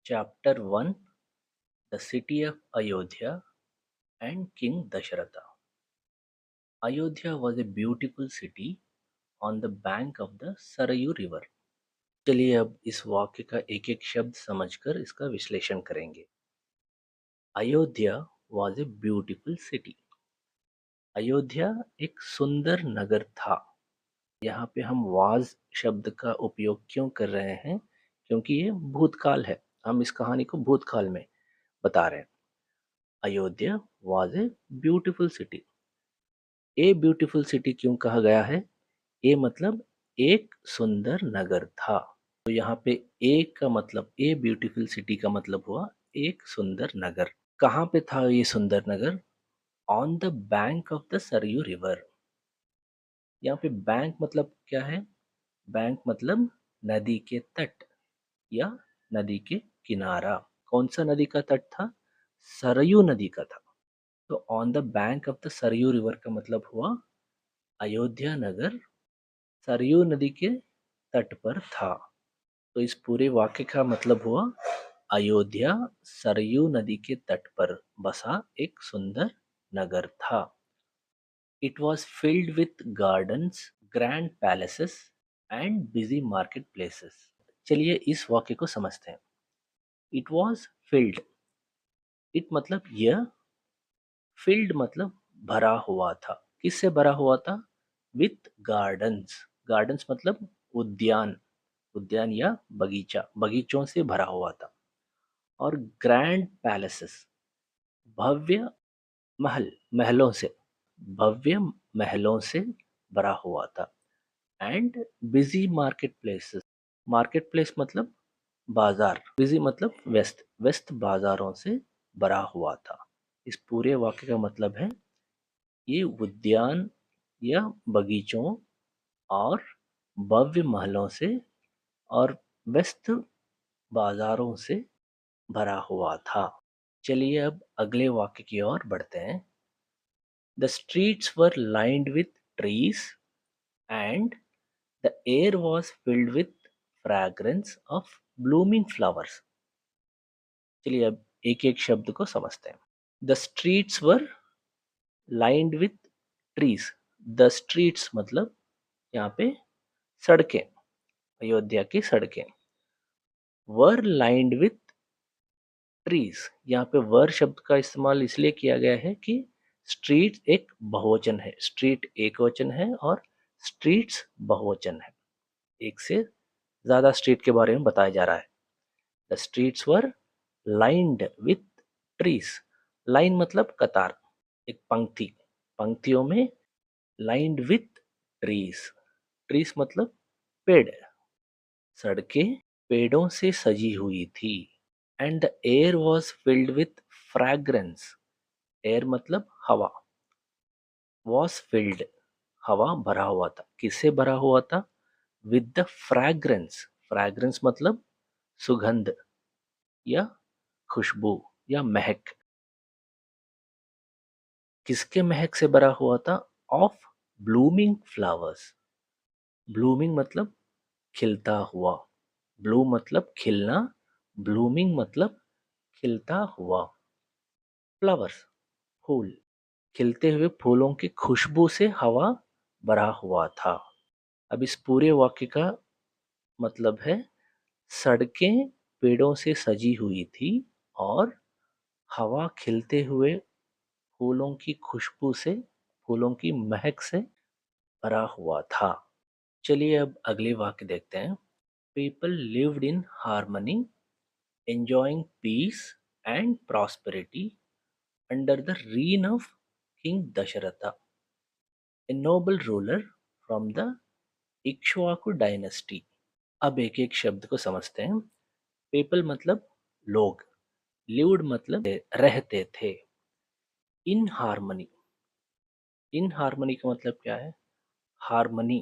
Chapter 1, The City of Ayodhya and King Dasharatha. Ayodhya was a beautiful city on the bank of the Sarayu river. चलिए अब इस वाक्य का एक एक शब्द समझकर इसका विश्लेषण करेंगे। Ayodhya was a beautiful city. Ayodhya एक सुंदर नगर था। यहाँ पे हम was शब्द का उपयोग क्यों कर रहे हैं? क्योंकि ये भूतकाल है। हम इस कहानी को भूतकाल में बता रहे हैं। Ayodhya was a beautiful city. A beautiful city क्यों कहा गया है? ए मतलब एक सुंदर नगर था। तो यहाँ पे ए का मतलब ए ब्यूटीफुल सिटी का मतलब हुआ एक सुंदर नगर। कहाँ पे था ये सुंदर नगर? On the bank of the Sarayu river. यहाँ पे बैंक मतलब क्या है? बैंक मतलब नदी के तट या नदी के किनारा। कौन सा नदी का तट था? सरयू नदी का था। तो on the bank of the Sarayu river का मतलब हुआ अयोध्या नगर सरयू नदी के तट पर था। तो इस पूरे वाक्य का मतलब हुआ अयोध्या सरयू नदी के तट पर बसा एक सुंदर नगर था। It was filled with gardens, grand palaces and busy market places. चलिए इस वाक्य को समझते हैं। इट वॉज फिल्ड, इट मतलब यह, फिल्ड मतलब भरा हुआ था। किससे भरा हुआ था? विथ गार्डन्स, गार्डन्स मतलब उद्यान, उद्यान या बगीचा, बगीचों से भरा हुआ था। और ग्रैंड पैलेसेस, भव्य महल, महलों से, भव्य महलों से भरा हुआ था। And busy market places, market place मतलब बाजार, बिजी मतलब व्यस्त, व्यस्त बाजारों से भरा हुआ था। इस पूरे वाक्य का मतलब है ये उद्यान या बगीचों और भव्य महलों से और व्यस्त बाजारों से भरा हुआ था। चलिए अब अगले वाक्य की ओर बढ़ते हैं। The streets were lined with trees and the air was filled with fragrance of blooming flowers. चलिए अब एक एक शब्द को समझते हैं। The streets were lined with trees. The streets मतलब यहाँ पे सड़कें, अयोध्या की सड़कें। वर लाइंड विथ ट्रीज, यहाँ पे वर शब्द का इस्तेमाल इसलिए किया गया है कि स्ट्रीट एक बहुवचन है, स्ट्रीट एक वचन है और स्ट्रीट्स बहुवचन है। एक से ज्यादा स्ट्रीट के बारे में बताया जा रहा है। The streets were lined with trees. Line मतलब कतार, एक पंक्ति, पंक्तियों में लाइंड विथ ट्रीज। ट्रीज मतलब पेड़। सड़कें पेड़ों से सजी हुई थी। And the air was filled with fragrance. Air मतलब हवा, वॉज फिल्ड हवा भरा हुआ था। किससे भरा हुआ था? With the fragrance. फ्रैग्रेंस मतलब सुगंध या खुशबू या महक। किसके महक से भरा हुआ था? Of blooming flowers. ब्लूमिंग मतलब खिलता हुआ, ब्लू मतलब खिलना, ब्लूमिंग मतलब खिलता हुआ। फ्लावर्स फूल, खिलते हुए फूलों की खुशबू से हवा भरा हुआ था। अब इस पूरे वाक्य का मतलब है सड़कें पेड़ों से सजी हुई थी और हवा खिलते हुए फूलों की खुशबू से, फूलों की महक से भरा हुआ था। चलिए अब अगले वाक्य देखते हैं। People lived in harmony, enjoying peace and prosperity under the reign of King Dasharatha, a noble ruler from the Ikshvaku dynasty. अब एक एक शब्द को समझते हैं। पीपल मतलब लोग, लिव्ड मतलब रहते थे। इन हार्मनी, इन हार्मनी का मतलब क्या है? हार्मनी,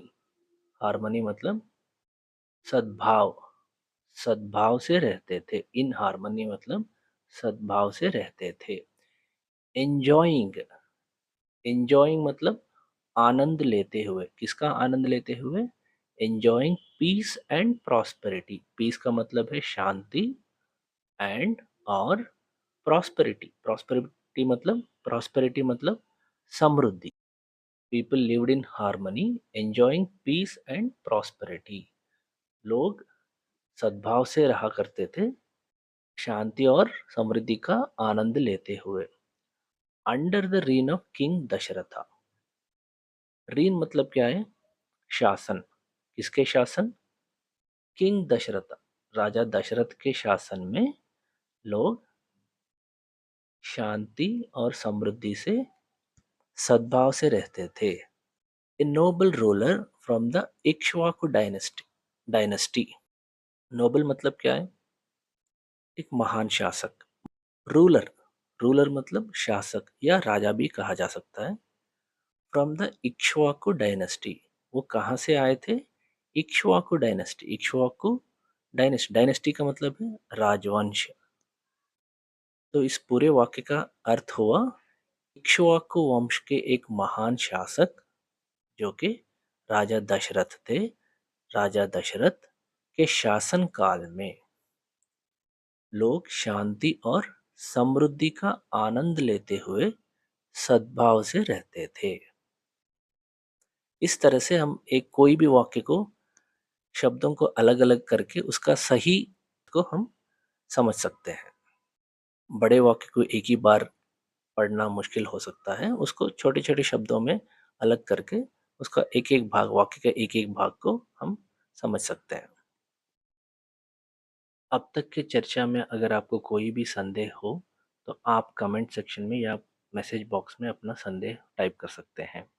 हार्मनी मतलब सद्भाव, सद्भाव से रहते थे। इन हार्मनी मतलब सद्भाव से रहते थे। एंजॉइंग, एंजॉइंग मतलब आनंद लेते हुए। किसका आनंद लेते हुए? Enjoying peace and prosperity. Peace का मतलब है शांति एंड और प्रॉस्पेरिटी मतलब समृद्धि। People lived in harmony enjoying peace and prosperity. लोग सद्भाव से रहा करते थे, शांति और समृद्धि का आनंद लेते हुए। Under the reign of king Dasharatha. Reign मतलब क्या है? शासन। किसके शासन? किंग दशरथ, राजा दशरथ के शासन में लोग शांति और समृद्धि से, सद्भाव से रहते थे। A noble ruler from the Ikshvaku dynasty. Noble मतलब क्या है? एक महान शासक। रूलर, रूलर मतलब शासक या राजा भी कहा जा सकता है। फ्रॉम द इक्ष्वाकु डायनेस्टी, वो कहाँ से आए थे? Ikshvaku dynasty. Ikshvaku dynasty, dynasty का मतलब है राजवंश। तो इस पूरे वाक्य का अर्थ हुआ, इक्ष्वाकु वंश के एक महान शासक जो कि राजा दशरथ थे, राजा दशरथ के शासन काल में लोग शांति और समृद्धि का आनंद लेते हुए सद्भाव से रहते थे। इस तरह से हम एक कोई भी वाक्य को, शब्दों को अलग अलग करके उसका सही को हम समझ सकते हैं। बड़े वाक्य को एक ही बार पढ़ना मुश्किल हो सकता है, उसको छोटे छोटे शब्दों में अलग करके उसका एक एक भाग, वाक्य का एक एक भाग को हम समझ सकते हैं। अब तक की चर्चा में अगर आपको कोई भी संदेह हो तो आप कमेंट सेक्शन में या मैसेज बॉक्स में अपना संदेह टाइप कर सकते हैं।